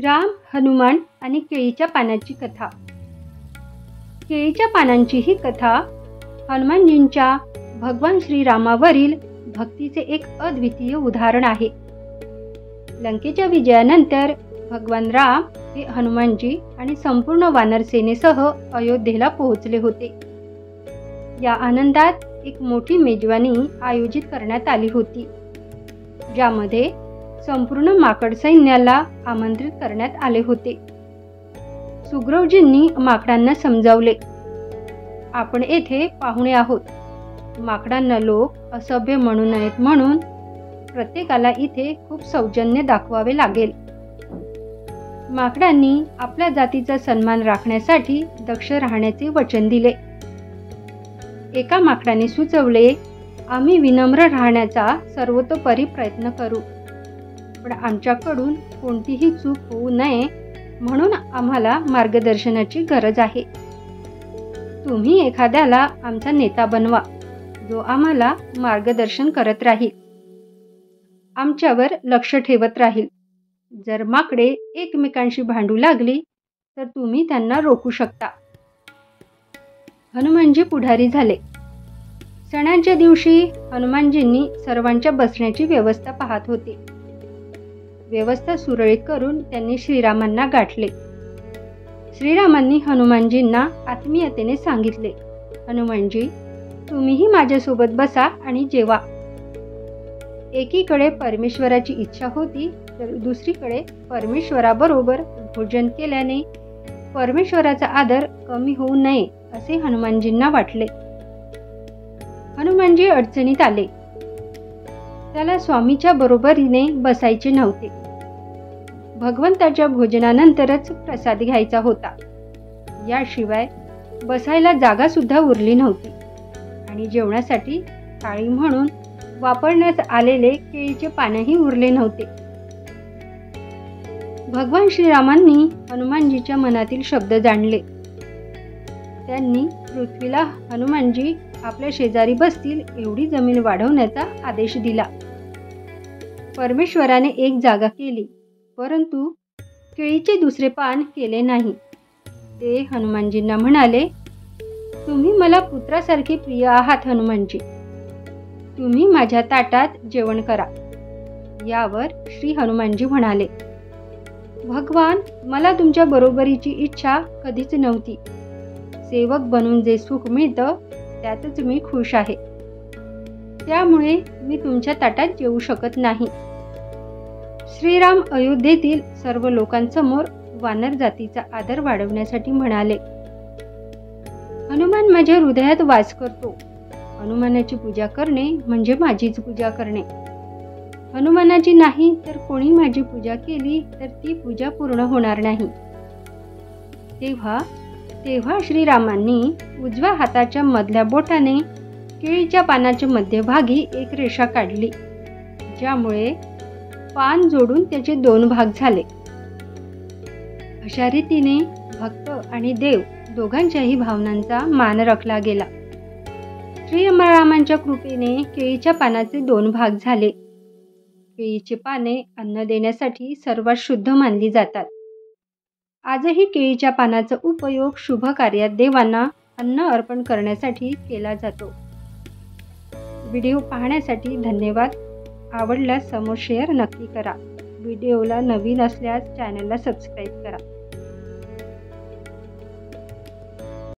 राम, हनुमान आणि केळीच्या पानाची कथा। केळीच्या पानांची ही कथा हनुमानजींच्या भगवान श्रीरामावरील भक्तीचे एक अद्वितीय उदाहरण आहे। लंकेच्या विजयानंतर भगवान राम हे हनुमानजी आणि संपूर्ण वानर सेनेसह अयोध्येला पोहोचले होते। या आनंदात एक मोठी मेजवानी आयोजित करण्यात आली होती, ज्यामध्ये संपूर्ण माकड सैन्याला आमंत्रित करण्यात आले होते। सुग्रीवजींनी माकडांना समजावले, आपण येथे पाहुणे आहोत, माकडांना लोक असभ्य म्हणू नयेत म्हणून प्रत्येकाला इथे खूप सौजन्य दाखवावे लागेल। माकडांनी आपल्या जातीचा सन्मान राखण्यासाठी दक्ष राहण्याचे वचन दिले। एका माकडाने सुचवले, आम्ही विनम्र राहण्याचा सर्वतोपरी प्रयत्न करू, पण आमच्याकडून कोणतीही चूक होऊ नये म्हणून आम्हाला मार्गदर्शनाची गरज आहे। तुम्ही एखाद्याला आमचा नेता बनवा, जो आम्हाला मार्गदर्शन करत राहील, आमच्यावर लक्ष ठेवत राहील। जर माकडे एकमेकांशी भांडू लागली तर तुम्ही त्यांना रोखू शकता। हनुमानजी पुढारी झाले। सणांच्या दिवशी हनुमानजींनी सर्वांच्या बसण्याची व्यवस्था पाहत होते। व्यवस्था सुरळीत करून त्यांनी श्रीरामांना गाठले। श्रीरामांनी हनुमानजींना आत्मीयतेने सांगितले, हनुमानजी, तुम्हीही माझ्यासोबत बसा आणि जेवा। एकीकडे परमेश्वराची इच्छा होती तर दुसरीकडे परमेश्वराबरोबर भोजन केल्याने परमेश्वराचा आदर कमी होऊ नये असे हनुमानजींना वाटले। हनुमानजी अडचणीत आले। त्याला स्वामीच्या बरोबरीने बसायचे नव्हते। भगवंताच्या भोजनानंतरच प्रसाद घ्यायचा होता। याशिवाय बसायला जागा सुद्धा उरली नव्हती आणि जेवणासाठी थाळी म्हणून वापरण्यात आलेले केळीचे पानही उरले नव्हते। भगवान श्रीरामांनी हनुमानजीच्या मनातील शब्द जाणले। त्यांनी पृथ्वीला हनुमानजी आपल्या शेजारी बसतील एवढी जमीन वाढवण्याचा आदेश दिला। परमेश्वराने एक जागा केली, परंतु केळीचे दुसरे पान केले नाही। ते हनुमानजींना म्हणाले, तुम्ही मला पुत्रासारखे प्रिय आहात हनुमानजी, तुम्ही माझ्या ताटात जेवण करा। यावर श्री हनुमानजी म्हणाले, भगवान, मला तुमच्या बरोबरीची इच्छा कधीच नव्हती। सेवक बनून जे सुख मिळतं त्यातच मी खुश आहे, त्यामुळे मी तुमच्या ताटात जेवू शकत नाही। श्रीराम अयोध्येतील सर्व लोकांसमोर वानर जातीचा आदर वाढवण्यासाठी म्हणाले, हनुमान माझ्या हृदयात वास करतो। हनुमानाची पूजा करणे म्हणजे माझीच पूजा करणे। हनुमानाची नाही तर कोणी माझी पूजा केली तर ती पूजा पूर्ण होणार नाही। तेव्हा श्रीरामांनी उजव्या हाताच्या मधल्या बोटाने केळीच्या पानाच्या मध्यभागी एक रेषा काढली, ज्यामुळे पान जोडून त्याचे दोन भाग झाले। अशा रीतीने भक्त आणि देव दोघांच्याही भावनांचा मान राखला गेला। श्रीरामांच्या कृपेने केळीच्या पानाचे दोन भाग झाले। केळीची पाने अन्न देण्यासाठी सर्वात शुद्ध मानली जातात। आजही केळीच्या पानाचा उपयोग शुभ कार्यात देवांना अन्न अर्पण करण्यासाठी केला जातो। व्हिडिओ पाहण्यासाठी धन्यवाद। आवडल्यास समोर शेअर नक्की करा। व्हिडिओला नवीन असल्यास चॅनलला सबस्क्राईब करा।